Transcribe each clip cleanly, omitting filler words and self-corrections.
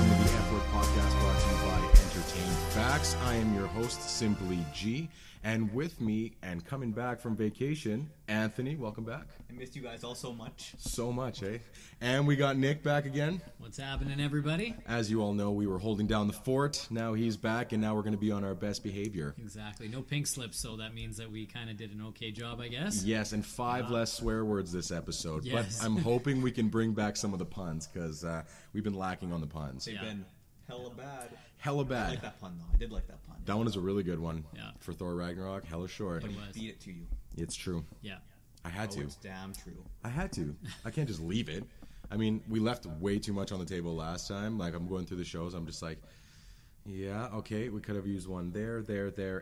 welcome to the F-Word Podcast brought to you by Entertain Facts. I am your host, Simply G, and with me, and coming back from vacation, Anthony, welcome back. I missed you guys all so much. So much, eh? And we got Nick back again. What's happening, everybody? As you all know, we were holding down the fort. Now he's back, and now we're going to be on our best behavior. Exactly. No pink slips, so that means that we kind of did an okay job, I guess. Yes, and 5 less swear words this episode. Yes. But I'm hoping we can bring back some of the puns, because we've been lacking on the puns. They've been hella bad. Hella bad. I like that pun, though. I did like that pun. That one is a really good one. Yeah. For Thor Ragnarok, hella short. But he was. beat it to you. It's true. Yeah. I had to. It's damn true. I had to. I can't just leave it. I mean, we left way too much on the table last time. Like, I'm going through the shows. I'm just like, yeah, okay, we could have used one there,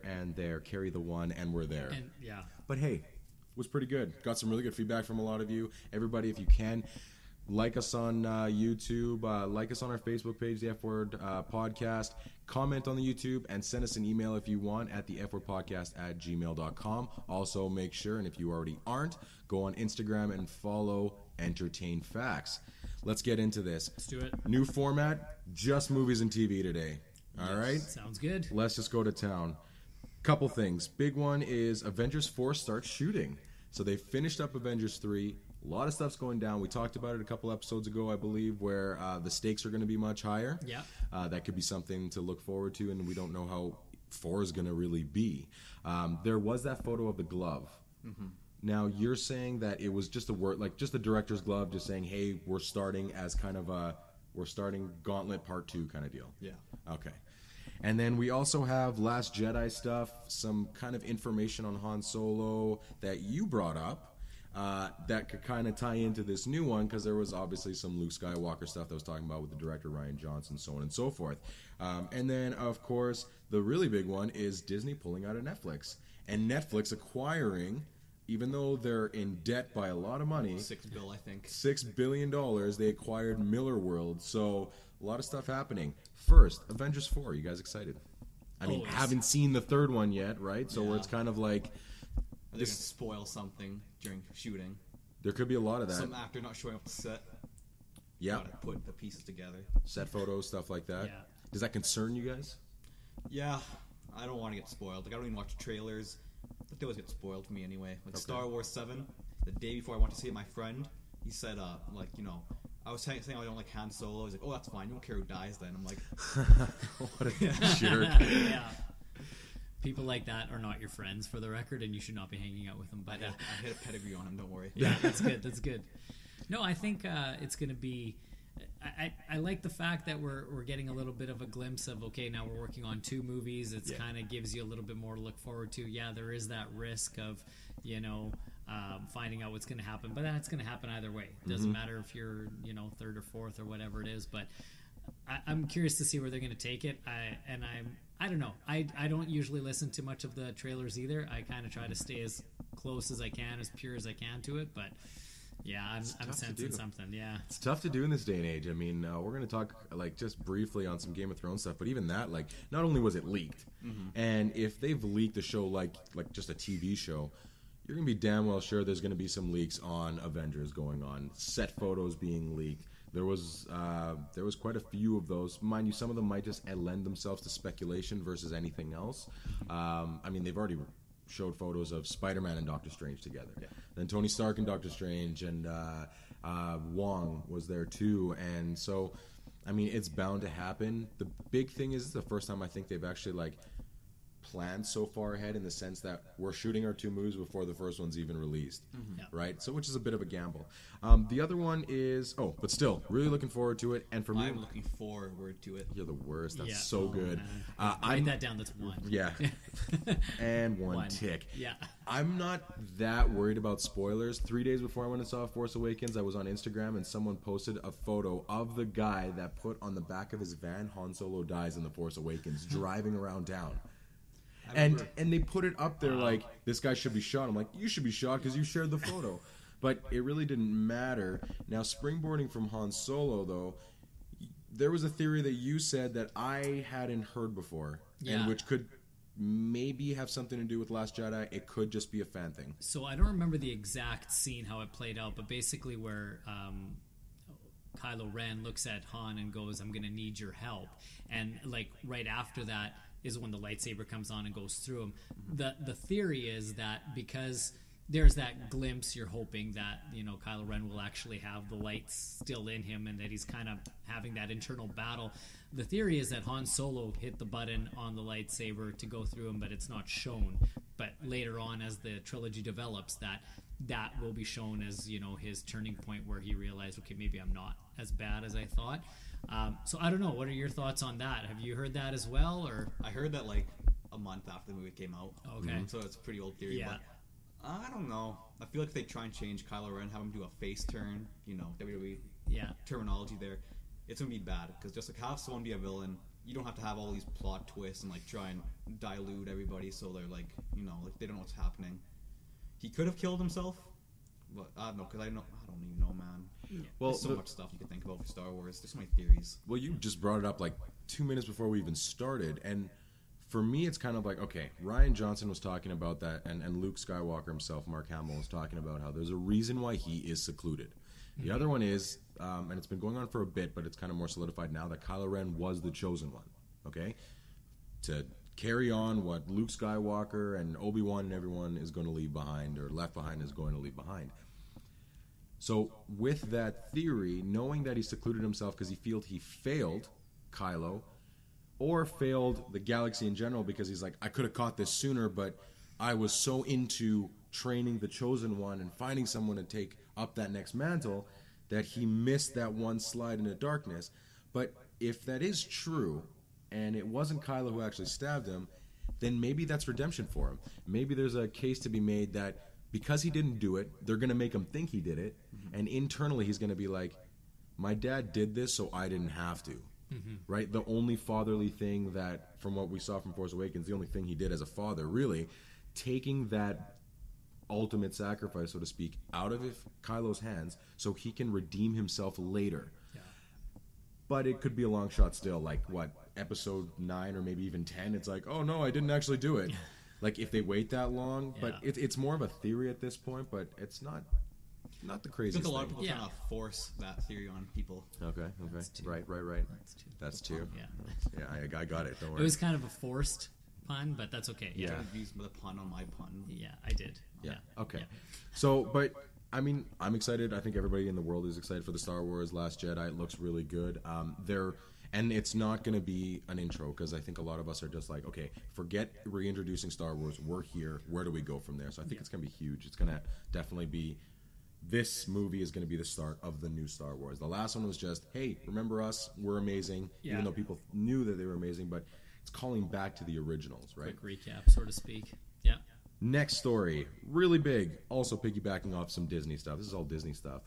and there. Carry the one, and we're there. And yeah. But hey, it was pretty good. Got some really good feedback from a lot of you. Everybody, if you can, like us on YouTube, like us on our Facebook page, the F-Word Podcast. Comment on the YouTube and send us an email if you want at the fwordpodcast@gmail.com. Also, make sure, and if you already aren't, go on Instagram and follow Entertain Facts. Let's get into this. Let's do it. New format, just movies and TV today. All right? Sounds good. Let's just go to town. Couple things. Big one is Avengers 4 starts shooting. So they finished up Avengers 3. A lot of stuff's going down. We talked about it a couple episodes ago, I believe, where the stakes are going to be much higher. Yeah. That could be something to look forward to, and we don't know how 4 is going to really be. There was that photo of the glove. Mm-hmm. Now, you're saying that it was just a word, like just the director's glove, just saying, hey, we're starting as kind of we're starting Gauntlet Part 2 kind of deal. Yeah. Okay. And then we also have Last Jedi stuff, some kind of information on Han Solo that you brought up. That could kind of tie into this new one, because there was obviously some Luke Skywalker stuff that was talking about with the director Rian Johnson, so on and so forth. And then, of course, the really big one is Disney pulling out of Netflix. And Netflix acquiring, even though they're in debt by a lot of money, $6 billion, I think. $6 billion, they acquired Miller World. So a lot of stuff happening. First, Avengers 4. You guys excited? I mean, Always. haven't seen the third one yet, right? So where it's kind of like, They're going to spoil something during shooting. there could be a lot of that. Some actor not showing up to set. Yeah. Gotta put the pieces together. Set photos, stuff like that. Yeah. Does that concern you guys? Yeah, I don't want to get spoiled. Like, I don't even watch trailers. But they always get spoiled for me anyway. Like, Star Wars 7, the day before I went to see it, my friend, he said, like, you know, I was saying I don't like Han Solo. He's like, oh, that's fine. You don't care who dies then. I'm like, What a jerk. Yeah. People like that are not your friends, for the record, and you should not be hanging out with them. But I hit a pedigree on him, don't worry. yeah, that's good. That's good. No, I think it's going to be. I like the fact that we're getting a little bit of a glimpse of, okay, now we're working on 2 movies. It's kind of gives you a little bit more to look forward to. Yeah, there is that risk of, finding out what's going to happen, but that's going to happen either way. It doesn't matter if you're, 3rd or 4th or whatever it is. But I'm curious to see where they're going to take it. I don't know. I don't usually listen to much of the trailers either. I kind of try to stay as close as I can, as pure as I can to it. But yeah, I'm sensing something. Yeah, It's tough to do in this day and age. I mean, we're going to talk just briefly on some Game of Thrones stuff, but even that, not only was it leaked, and if they've leaked a show like just a TV show, you're going to be damn well sure there's going to be some leaks on Avengers going on, set photos being leaked. There was quite a few of those. Mind you, some of them might just lend themselves to speculation versus anything else. I mean, they've already showed photos of Spider-Man and Doctor Strange together. Yeah. Then Tony Stark and Doctor Strange, and Wong was there too. And so, I mean, it's bound to happen. The big thing is, it's the first time I think they've actually planned so far ahead, in the sense that we're shooting our 2 movies before the first one's even released, right? So, which is a bit of a gamble. The other one is, but still, really looking forward to it. And for me, I'm looking forward to it. you're the worst. That's yeah. so good. Write that down. That's 1. Yeah. And one tick. Yeah. I'm not that worried about spoilers. 3 days before I went and saw Force Awakens, I was on Instagram and someone posted a photo of the guy that put on the back of his van, Han Solo dies in The Force Awakens, driving around town. And they put it up there like, this guy should be shot. I'm like, you should be shot because you shared the photo. But it really didn't matter. Now, springboarding from Han Solo, though, there was a theory that you said that I hadn't heard before, and which could maybe have something to do with Last Jedi. It could just be a fan thing. So I don't remember the exact scene, how it played out, but basically where Kylo Ren looks at Han and goes, "I'm gonna need your help," and like right after that is when the lightsaber comes on and goes through him. The theory is that because there's that glimpse, you're hoping that, you know, Kylo Ren will actually have the light still in him and that he's kind of having that internal battle. The theory is that Han Solo hit the button on the lightsaber to go through him, but it's not shown. But later on, as the trilogy develops, that will be shown as, you know, his turning point where he realized, okay, maybe I'm not as bad as I thought. So I don't know. What are your thoughts on that? Have you heard that as well, or? I heard that like a month after the movie came out. Okay. So it's a pretty old theory. Yeah. But I don't know. I feel like if they try and change Kylo Ren, have him do a face turn, you know, WWE terminology there, it's going to be bad. Because just like have someone be a villain, you don't have to have all these plot twists and like try and dilute everybody so they're like, you know, like they don't know what's happening. He could have killed himself, but I don't know, because I don't even know, man. Yeah. Well, there's so much stuff you could think about for Star Wars. There's so many theories. Well, you just brought it up like 2 minutes before we even started, and for me, it's kind of like, okay, Rian Johnson was talking about that, and Luke Skywalker himself, Mark Hamill, was talking about how there's a reason why he is secluded. The other one is, and it's been going on for a bit, but it's kind of more solidified now, that Kylo Ren was the chosen one, okay? To carry on what Luke Skywalker and Obi-Wan and everyone is going to leave behind, or left behind is going to leave behind. So with that theory, knowing that he secluded himself because he feels he failed Kylo, or failed the galaxy in general because he's like, I could have caught this sooner, but I was so into training the chosen one and finding someone to take up that next mantle that he missed that one slide into darkness. But if that is true, and it wasn't Kylo who actually stabbed him, then maybe that's redemption for him. Maybe there's a case to be made that because he didn't do it, they're going to make him think he did it, and internally he's going to be like, my dad did this so I didn't have to. Right? The only fatherly thing that, from what we saw from Force Awakens, the only thing he did as a father, really, taking that ultimate sacrifice, so to speak, out of Kylo's hands so he can redeem himself later. Yeah. But it could be a long shot still, like, what, episode 9 or maybe even 10, it's like, oh no, I didn't actually do it. Like, if they wait that long, but it's more of a theory at this point, but it's not the craziest thing. A lot of people trying to force that theory on people. Okay. Right. That's two. Yeah, I got it. Don't worry. It was kind of a forced pun, but that's okay. Yeah. I used the pun on my pun. Yeah, I did. Yeah. Okay. Yeah. So, but I mean, I'm excited. I think everybody in the world is excited for the Star Wars Last Jedi. It looks really good. And it's not going to be an intro, because I think a lot of us are just like, okay, forget reintroducing Star Wars. We're here. Where do we go from there? So I think it's going to be huge. It's going to definitely be. This movie is going to be the start of the new Star Wars. The last one was just, hey, remember us? We're amazing. Yeah. Even though people knew that they were amazing, but it's calling back to the originals, right? Quick recap, so to speak. Yeah. Next story, really big. Also piggybacking off some Disney stuff. This is all Disney stuff.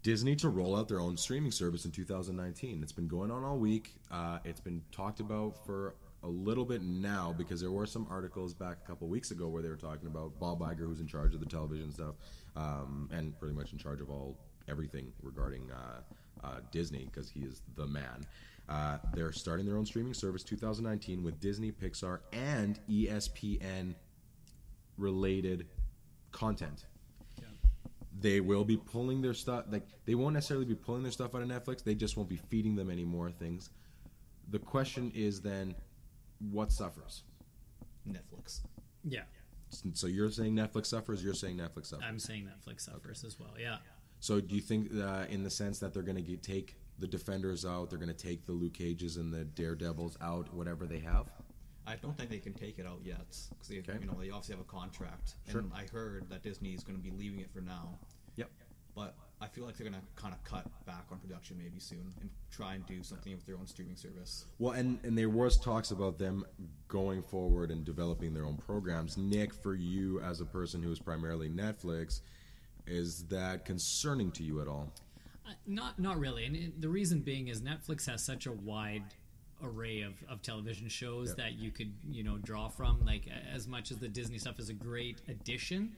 Disney to roll out their own streaming service in 2019. It's been going on all week. It's been talked about for a little bit now, because there were some articles back a couple weeks ago where they were talking about Bob Iger, who's in charge of the television stuff, and pretty much in charge of everything regarding Disney, because he is the man. They're starting their own streaming service 2019 with Disney, Pixar, and ESPN related content. Yeah. They will be pulling their stuff, like they won't necessarily be pulling their stuff out of Netflix, they just won't be feeding them any more things. The question is then, what suffers? Netflix. Yeah. So you're saying Netflix suffers, you're saying Netflix suffers. I'm saying Netflix suffers as well, yeah. So do you think in the sense that they're going to take the Defenders out, they're going to take the Luke Cages and the Daredevils out, whatever they have? I don't think they can take it out yet, because they obviously have a contract. Sure. And I heard that Disney is going to be leaving it for now. Yep. But I feel like they're going to kind of cut back on production maybe soon and try and do something with their own streaming service. Well, and there was talks about them going forward and developing their own programs. Nick, for you as a person who is primarily Netflix, is that concerning to you at all? Not really. And the reason being is Netflix has such a wide array of television shows that you could draw from. Like, as much as the Disney stuff is a great addition,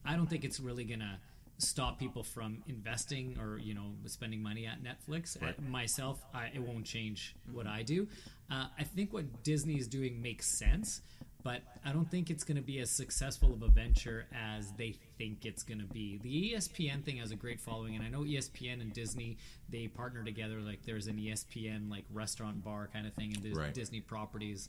I don't think it's really going to stop people from investing or spending money at Netflix. Right. It won't change what I do. I think what Disney is doing makes sense, but I don't think it's going to be as successful of a venture as they think it's going to be. The ESPN thing has a great following, and I know ESPN and Disney, they partner together. Like there's an ESPN like restaurant bar kind of thing, and there's Disney properties,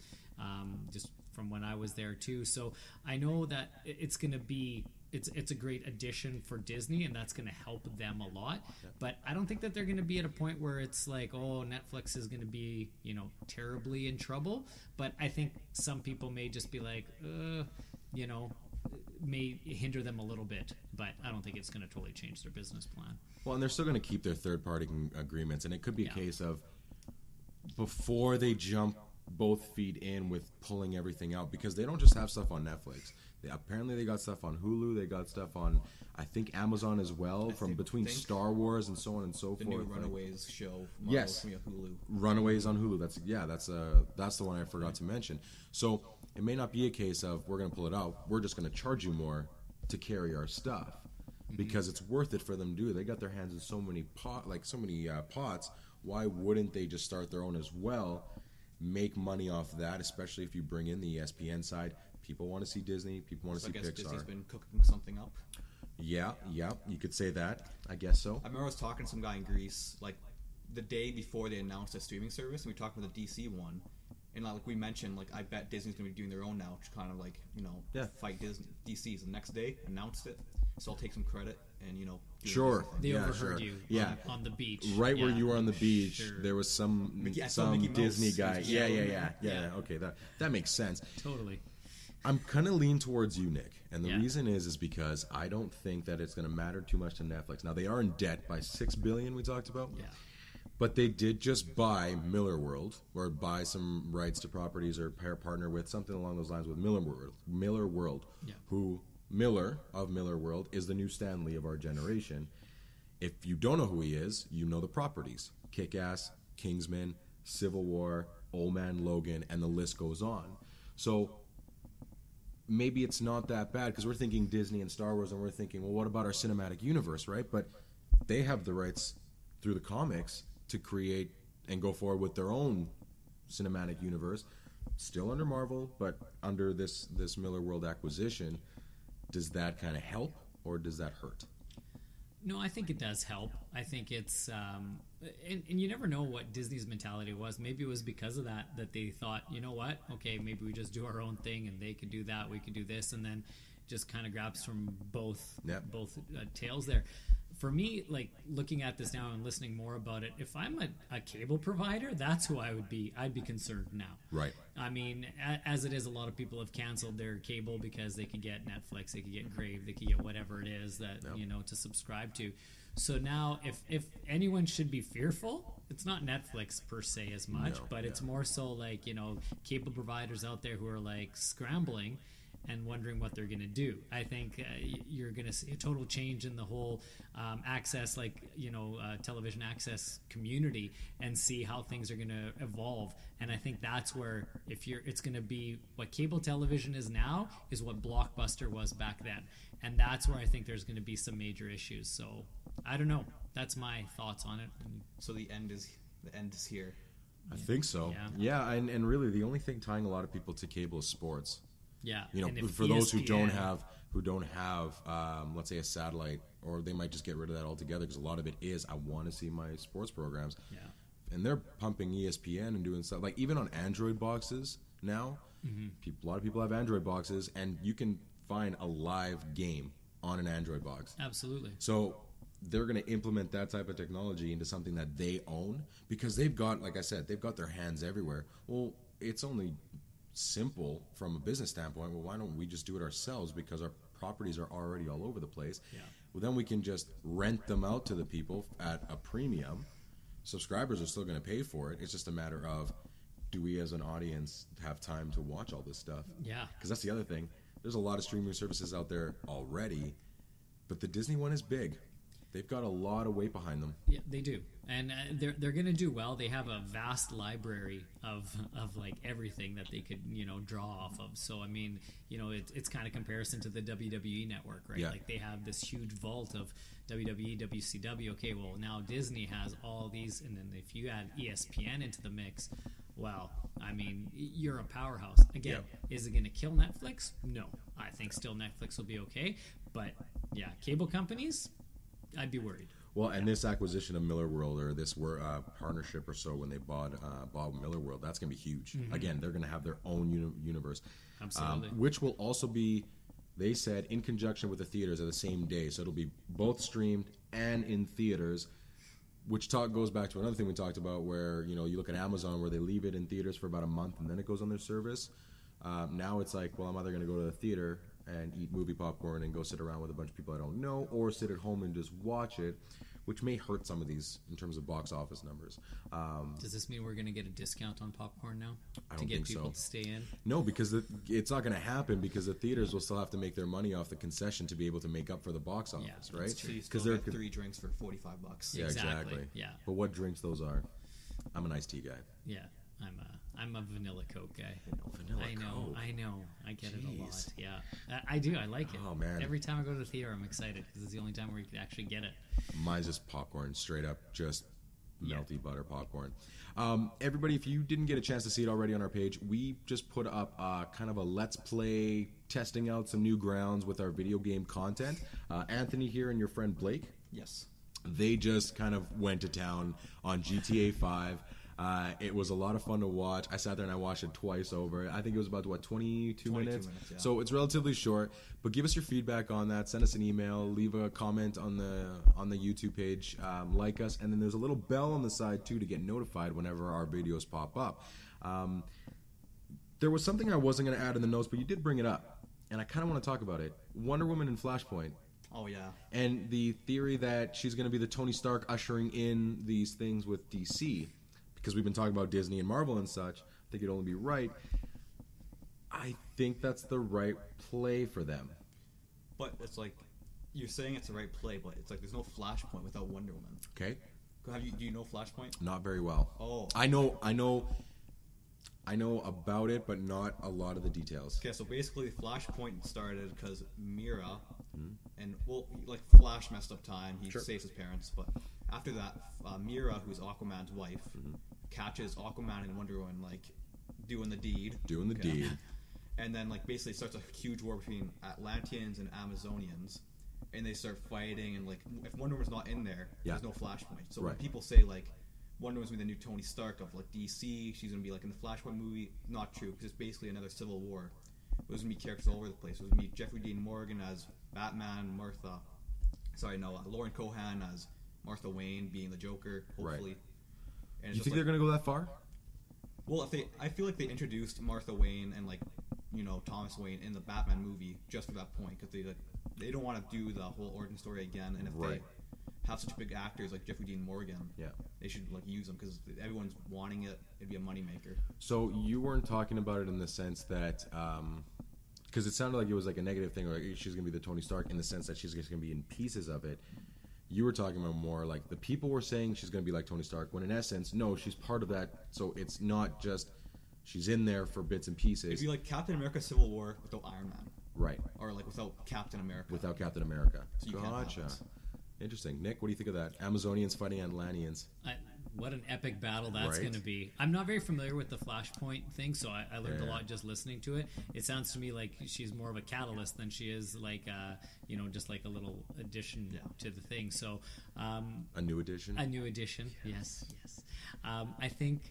just from when I was there too. So I know that it's going to be it's a great addition for Disney, and that's going to help them a lot. But I don't think that they're going to be at a point where it's like, oh, Netflix is going to be, terribly in trouble. But I think some people may just be like, may hinder them a little bit. But I don't think it's going to totally change their business plan. Well, and they're still going to keep their third-party agreements, and it could be a case of before they jump both feet in with pulling everything out, because they don't just have stuff on Netflix. Apparently they got stuff on Hulu. They got stuff on, I think, Amazon as well, between Star Wars and so on and so forth. The new Runaways show. Yes. Hulu. Runaways on Hulu. That's the one I forgot to mention. So it may not be a case of we're going to pull it out. We're just going to charge you more to carry our stuff because it's worth it for them to do. They got their hands in so many pots. Why wouldn't they just start their own as well? Make money off that, especially if you bring in the ESPN side. People want to see Disney. People want to see Pixar. I guess Disney's been cooking something up. Yeah, you could say that. I guess so. I remember I was talking to some guy in Greece, like, the day before they announced a streaming service, and we talked about the DC one. And, like we mentioned, like, I bet Disney's going to be doing their own now, to kind of, like, fight DC's. The next day, announced it. So I'll take some credit and, Sure. They overheard you on the beach. Right where you were on the beach, there was some Disney guy. Yeah. Okay, that makes sense. Totally. I'm kind of lean towards you, Nick, and the reason is because I don't think that it's going to matter too much to Netflix. Now, they are in debt by $6 billion, we talked about, but they did just buy Miller World, or buy some rights to properties, or partner with something along those lines with Miller World, who Miller of Miller World is the new Stan Lee of our generation. If you don't know who he is, you know the properties: Kick-Ass, Kingsman, Civil War, Old Man Logan, and the list goes on. So maybe it's not that bad, because we're thinking Disney and Star Wars, and we're thinking, well, what about our cinematic universe, right? But they have the rights through the comics to create and go forward with their own cinematic universe, still under Marvel, but under this Miller World acquisition. Does that kind of help, or does that hurt? No, I think it does help. I think it's, and you never know what Disney's mentality was. Maybe it was because of that they thought, you know what, okay, maybe we just do our own thing, and they could do that, we could do this, and then just kind of grabs from both tails there. For me, like, looking at this now and listening more about it, if I'm a cable provider, that's who I'd be concerned now. Right. I mean, as it is, a lot of people have canceled their cable because they could get Netflix, they could get Crave, they could get whatever it is that, to subscribe to. So now, if anyone should be fearful, it's not Netflix per se as much, but it's more so like, cable providers out there who are like scrambling and wondering what they're going to do. I think you're going to see a total change in the whole access, television access community, and see how things are going to evolve. And I think that's where, it's going to be what cable television is now is what Blockbuster was back then. And that's where I think there's going to be some major issues. So I don't know. That's my thoughts on it. So the end is here. I think so. Yeah, and really the only thing tying a lot of people to cable is sports. Yeah, for those who don't have, let's say, a satellite, or they might just get rid of that altogether, because a lot of it is, I want to see my sports programs. Yeah, and they're pumping ESPN and doing stuff like even on Android boxes now. A lot of people have Android boxes, and you can find a live game on an Android box. Absolutely. So they're going to implement that type of technology into something that they own, because they've got, like I said, they've got their hands everywhere. Well, it's only simple from a business standpoint. Well, why don't we just do it ourselves, because our properties are already all over the place? Well, then we can just rent them out to the people at a premium. Subscribers are still going to pay for it. It's just a matter of, do we as an audience have time to watch all this stuff? Because that's the other thing. There's a lot of streaming services out there already, but the Disney one is big. They've got a lot of weight behind them. Yeah, they do, and they're going to do well. They have a vast library of like everything that they could draw off of. So I mean, it's kind of comparison to the WWE network, right? Yeah. Like they have this huge vault of WWE, WCW. Okay, well now Disney has all these, and then if you add ESPN into the mix, well, I mean, you're a powerhouse. Again, is it going to kill Netflix? No. I think still Netflix will be okay. But, yeah, cable companies, I'd be worried. Well, and this acquisition of Miller World, or this partnership or so, when they bought Miller World, that's going to be huge. Again, they're going to have their own universe. Absolutely. Which will also be, they said, in conjunction with the theaters at the same day. So it'll be both streamed and in theaters, which goes back to another thing we talked about where, you look at Amazon where they leave it in theaters for about a month and then it goes on their service. Now it's like, well, I'm either going to go to the theater and eat movie popcorn and go sit around with a bunch of people I don't know, or sit at home and just watch it, which may hurt some of these in terms of box office numbers. Does this mean we're going to get a discount on popcorn now to get people to stay in? No, because it's not going to happen because the theaters will still have to make their money off the concession to be able to make up for the box office, right? So you still get 3 drinks for $45. Yeah, exactly. Yeah. But what drinks those are? I'm an iced tea guy. Yeah, I'm a vanilla Coke guy. Vanilla Coke. I know. I get it a lot. Yeah, I do. I like it. Oh, man. Every time I go to the theater, I'm excited because it's the only time where you can actually get it. Mine's just popcorn, straight up, just melty butter popcorn. Everybody, if you didn't get a chance to see it already on our page, we just put up kind of a let's play, testing out some new grounds with our video game content. Anthony here and your friend Blake. Yes. They just kind of went to town on GTA 5. It was a lot of fun to watch. I sat there and I watched it twice over. I think it was about, 22 minutes? Yeah. So it's relatively short. But give us your feedback on that. Send us an email. Leave a comment on the YouTube page. Like us. And then there's a little bell on the side, too, to get notified whenever our videos pop up. There was something I wasn't going to add in the notes, but you did bring it up. And I kind of want to talk about it. Wonder Woman and Flashpoint. Oh, yeah. And the theory that she's going to be the Tony Stark ushering in these things with DC. Because we've been talking about Disney and Marvel and such, I think it'd only be right. I think that's the right play for them. But it's like, you're saying it's the right play, but it's like there's no Flashpoint without Wonder Woman. Okay. Do you know Flashpoint? Not very well. Oh. I know about it, but not a lot of the details. Okay, so basically Flashpoint started because Mira, and Flash messed up time. He saves his parents, but after that, Mira, who's Aquaman's wife, catches Aquaman and Wonder Woman doing the deed. Doing the deed. And then basically starts a huge war between Atlanteans and Amazonians, and they start fighting. And if Wonder Woman's not in there, there's no Flashpoint. So when people say Wonder Woman's gonna be the new Tony Stark of DC, she's gonna be in the Flashpoint movie, not true, because it's basically another civil war. It was gonna be characters all over the place. It was gonna be Jeffrey Dean Morgan as Batman, Lauren Cohan as Martha Wayne being the Joker, hopefully. Right. And you think they're going to go that far? Well, I feel like they introduced Martha Wayne and Thomas Wayne in the Batman movie just for that point, because they don't want to do the whole origin story again, and if they have such big actors like Jeffrey Dean Morgan, they should use them because everyone's wanting it. It'd be a moneymaker. So you weren't talking about it in the sense that because it sounded like it was a negative thing, or she's going to be the Tony Stark in the sense that she's just going to be in pieces of it. You were talking about more the people were saying she's going to be like Tony Stark, when in essence, no, she's part of that. So it's not just she's in there for bits and pieces. It'd be like Captain America Civil War without Iron Man. Right. Or without Captain America. Without Captain America. So you gotcha. Can't have Interesting. Nick, what do you think of that? Amazonians fighting Atlanteans. What an epic battle that's going to be. I'm not very familiar with the Flashpoint thing, so I learned a lot just listening to it. It sounds to me like she's more of a catalyst than she is just a little addition to the thing. So a new addition? A new addition, yes. I think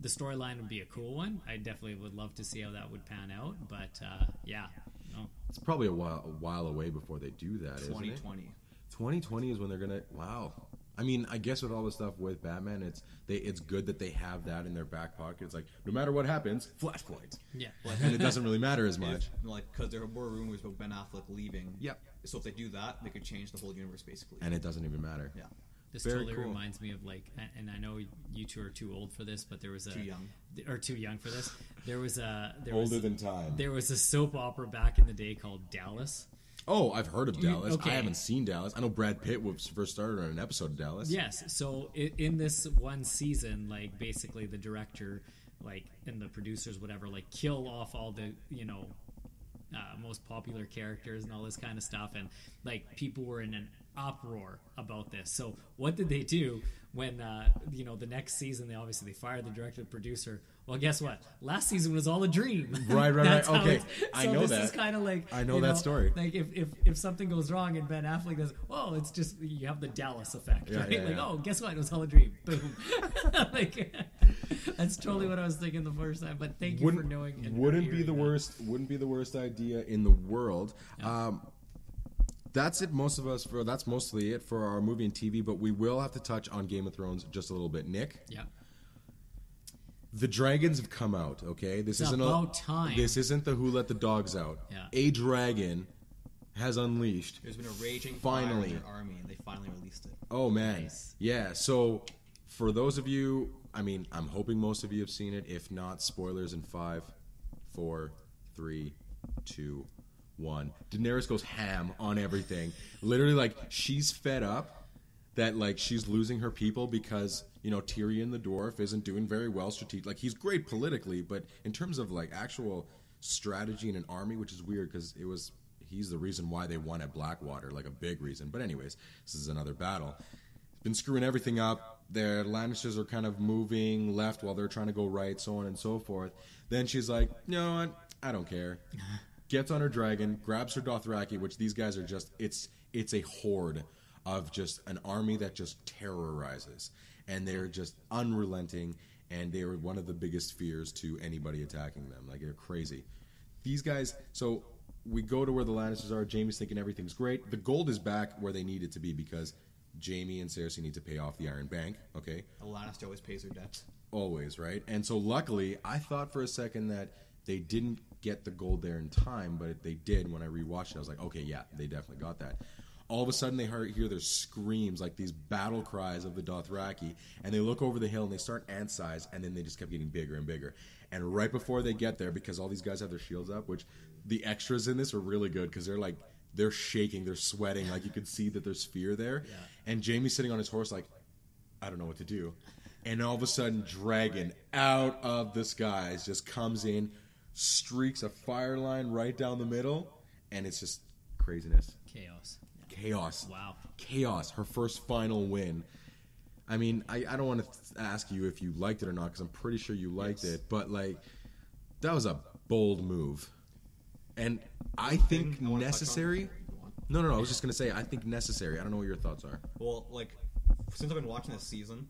the storyline would be a cool one. I definitely would love to see how that would pan out, but no. It's probably a while away before they do that, 2020. Isn't it? 2020 is when they're going to... Wow. I mean, I guess with all the stuff with Batman, it's good that they have that in their back pocket. It's no matter what happens, Flashpoint. Yeah. And it doesn't really matter as much. Because there were rumors about Ben Affleck leaving. Yep. So if they do that, they could change the whole universe, basically. And it doesn't even matter. Yeah. This Very totally cool. reminds me of and I know you two are too old for this, but there was Too young. Or too young for this. There was Older than time. There was a soap opera back in the day called Dallas. Oh, I've heard of Dallas. Okay. I haven't seen Dallas. I know Brad Pitt was first started on an episode of Dallas. Yes. So in this one season, basically the director, and the producers, whatever, kill off all the most popular characters and all this kind of stuff, and people were in an uproar about this. So what did they do when the next season they fired the director and producer. Well, guess what? Last season was all a dream. Right. Okay, I know that. This is kind of like I know that story. Like if something goes wrong and Ben Affleck goes, well, it's just you have the Dallas effect, right? Yeah. Oh, guess what? It was all a dream. Boom. Like that's totally what I was thinking the first time. But thank you for knowing. And wouldn't be the worst idea in the world. Yeah. That's it. That's mostly it for our movie and TV. But we will have to touch on Game of Thrones just a little bit. Nick. Yeah. The dragons have come out, okay? This isn't about time. This isn't the Who Let the Dogs Out. Yeah. A dragon has unleashed. There's been a raging fire in their army, and they finally released it. Oh, man. Nice. Yeah, so for those of you, I'm hoping most of you have seen it. If not, spoilers in 5, 4, 3, 2, 1. Daenerys goes ham on everything. Literally, like, she's fed up that, like, she's losing her people because... Tyrion the dwarf isn't doing very well strategic. Like, he's great politically, but in terms of, like, actual strategy in an army, which is weird because he's the reason why they won at Blackwater, like a big reason. But anyways, this is another battle. Been screwing everything up. Their Lannisters are kind of moving left while they're trying to go right, so on and so forth. Then she's like, no, I don't care. Gets on her dragon, grabs her Dothraki, which these guys are just, it's a horde of just an army that just terrorizes. And they're just unrelenting, and they are one of the biggest fears to anybody attacking them. Like, they're crazy. These guys, so we go to where the Lannisters are. Jaime's thinking everything's great. The gold is back where they need it to be because Jaime and Cersei need to pay off the Iron Bank, okay? A Lannister always pays their debts. Always, right? And so luckily, I thought for a second that they didn't get the gold there in time, but they did. When I rewatched it, I was like, okay, yeah, they definitely got that. All of a sudden, they hear their screams, like these battle cries of the Dothraki, and they look over the hill, and they start ant-sized, and then they just kept getting bigger and bigger. And right before they get there, because all these guys have their shields up, which the extras in this are really good, because they're shaking, they're sweating, like you can see that there's fear there. Yeah. And Jaime's sitting on his horse like, I don't know what to do. And all of a sudden, dragon out of the skies just comes in, streaks a fire line right down the middle, and it's just craziness. Chaos. Wow. Chaos. Her first final win. I mean, I don't want to ask you if you liked it or not, because I'm pretty sure you liked it, but, like, that was a bold move. And I think necessary... No, I was just going to say, I think necessary. I don't know what your thoughts are. Well, like, since I've been watching this season,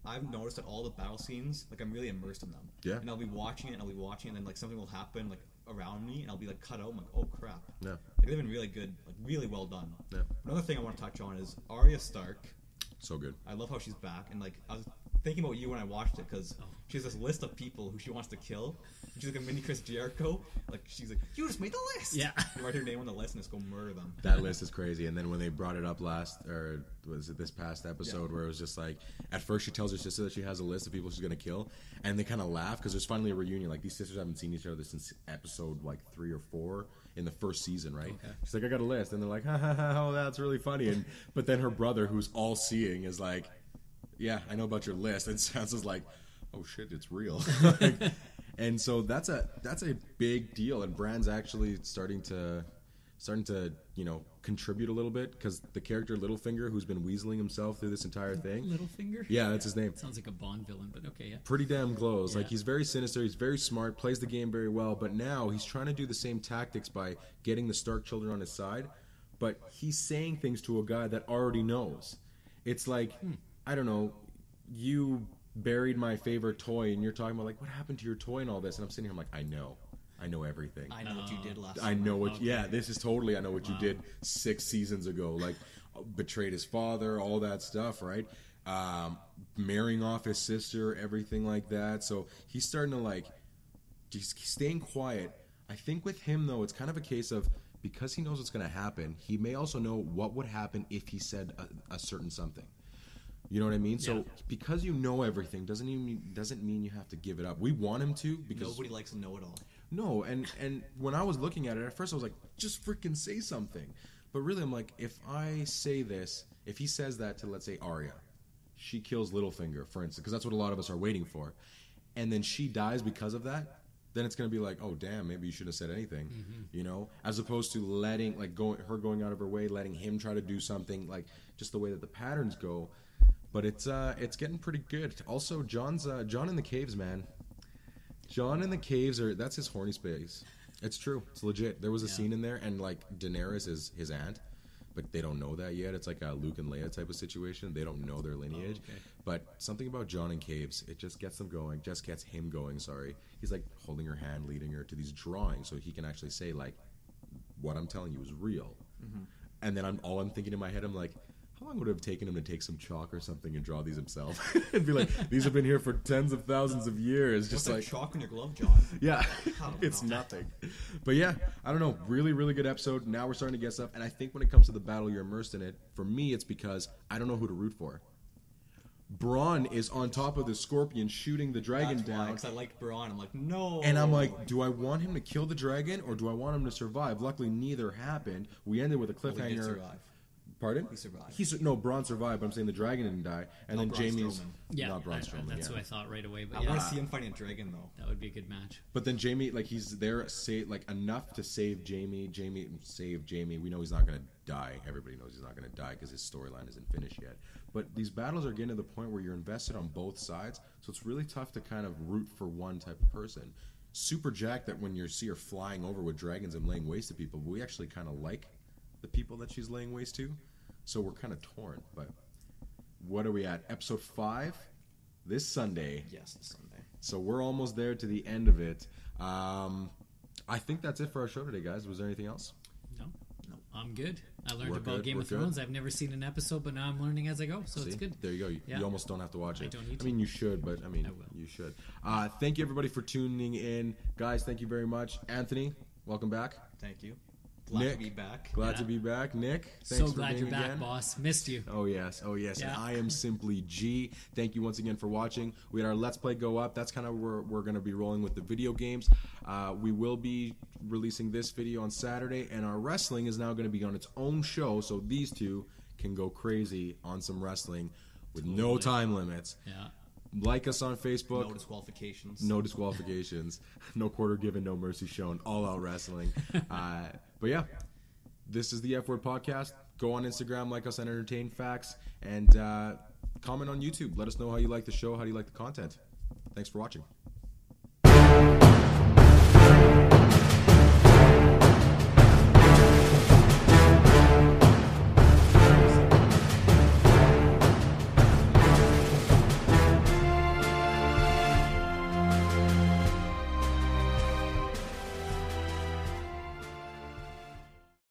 I've noticed that all the battle scenes, like, I'm really immersed in them. Yeah. And I'll be watching it, and then, like, something will happen, like, around me, and I'll be, like, cut out. I'm like, oh, crap. Yeah. Like, they've been really good, like, really well done. Yeah. Another thing I want to touch on is Arya Stark. So good. I love how she's back, and, like, I was thinking about you when I watched it, because she has this list of people who she wants to kill. She's like a mini Chris Jericho. Like, she's like, you just made the list. Yeah. You write her name on the list and just go murder them. That list is crazy. And then when they brought it up was it this past episode, where it was just like, at first she tells her sister that she has a list of people she's going to kill, and they kind of laugh because there's finally a reunion. Like, these sisters haven't seen each other since episode, like, 3 or 4 in the first season, right? Okay. She's like, I got a list. And they're like, ha, ha, ha, oh, that's really funny. But then her brother, who's all-seeing, is like, yeah, I know about your list. And Sansa's like, oh, shit, it's real. And so that's a big deal, and Bran's actually starting to contribute a little bit, because the character Littlefinger, who's been weaseling himself through this entire thing. Littlefinger? Yeah, that's his name. Sounds like a Bond villain, but okay, yeah. Pretty damn close. Yeah. Like, he's very sinister, he's very smart, plays the game very well, but now he's trying to do the same tactics by getting the Stark children on his side, but he's saying things to a guy that already knows. It's like, I don't know, you buried my favorite toy, and you're talking about, like, what happened to your toy and all this, and I'm sitting here, I'm like, I know everything. I know what you did last I know what this is totally, I know what you did 6 seasons ago, like, betrayed his father, all that stuff, right? Marrying off his sister, everything like that. So he's starting to, like, he's staying quiet. I think with him, though, it's kind of a case of, because he knows what's going to happen, he may also know what would happen if he said a certain something. You know what I mean? Yeah. So because you know everything doesn't mean you have to give it up. We want him to, because nobody likes to know it all. No, and when I was looking at it, at first I was like, just freaking say something. But really, I'm like, if I say this, if he says that to, let's say, Arya, she kills Littlefinger, for instance, because that's what a lot of us are waiting for, and then she dies because of that, then it's going to be like, oh, damn, maybe you shouldn't have said anything, you know? As opposed to going out of her way, letting him try to do something, like, just the way that the patterns go. But it's getting pretty good. Also, John in the caves, man. John in the caves that's his horny space. It's true. It's legit. There was a scene in there, and like Daenerys is his aunt, but they don't know that yet. It's like a Luke and Leia type of situation. They don't know their lineage. Oh, okay. But something about John in caves, it just gets them going. Just gets him going. Sorry, he's like holding her hand, leading her to these drawings, so he can actually say like, "What I'm telling you is real." Mm-hmm. And then I'm thinking in my head, I'm like, how long would it have taken him to take some chalk or something and draw these himself? And be like, these have been here for tens of thousands of years. Just What's like that chalk in your glove, John? Yeah, I don't it's know. nothing. But yeah, I don't know. Really, really good episode. Now we're starting to get stuff. And I think when it comes to the battle, you're immersed in it. For me, it's because I don't know who to root for. Braun is on top of the scorpion shooting the dragon down. Because I liked Braun. I'm like, no. And I'm like, do I want him to kill the dragon or do I want him to survive? Luckily, neither happened. We ended with a Well, he cliffhanger. did survive. Pardon? He survived. No, Braun survived, but I'm saying the dragon didn't die. And Not then Braun Jamie's... Strowman. Yeah, Not Braun Strowman, that's yeah. who I thought right away. But I yeah, want to see him fighting a dragon, though. that would be a good match. But then Jamie, like, he's there, enough to save Jamie. Save Jamie. We know he's not going to die. Everybody knows he's not going to die because his storyline isn't finished yet. But these battles are getting to the point where you're invested on both sides, so it's really tough to kind of root for one type of person. Super jacked that when you see her flying over with dragons and laying waste to people, but we actually kind of like the people that she's laying waste to. So we're kind of torn. But what are we at? Episode 5? This Sunday. Yes, this Sunday. So we're almost there to the end of it. I think that's it for our show today, guys. Was there anything else? No, I'm good. I learned We're about good, Game we're of Thrones. good. I've never seen an episode, but now I'm learning as I go, so See? it's good. There you go. You Yeah. almost don't have to watch it. I don't need I mean, to. you should, but I mean, I will. you should. Thank you, everybody, for tuning in. Guys, thank you very much. Anthony, welcome back. Thank you. Glad Nick, to be back. Glad Yeah. to be back. Nick, thanks So for glad being you're back, again. boss. Missed you. Oh yes. Yeah. And I am Simply G. Thank you once again for watching. We had our Let's Play go up. That's kind of where we're going to be rolling with the video games. We will be releasing this video on Saturday, and our wrestling is now going to be on its own show, so these two can go crazy on some wrestling with no time limits. Yeah. Like us on Facebook. No disqualifications. No disqualifications. No quarter given, no mercy shown. All out wrestling. But yeah, this is the F Word Podcast. Go on Instagram, like us on Entertain Facts, and comment on YouTube. Let us know how you like the show, how do you like the content. Thanks for watching.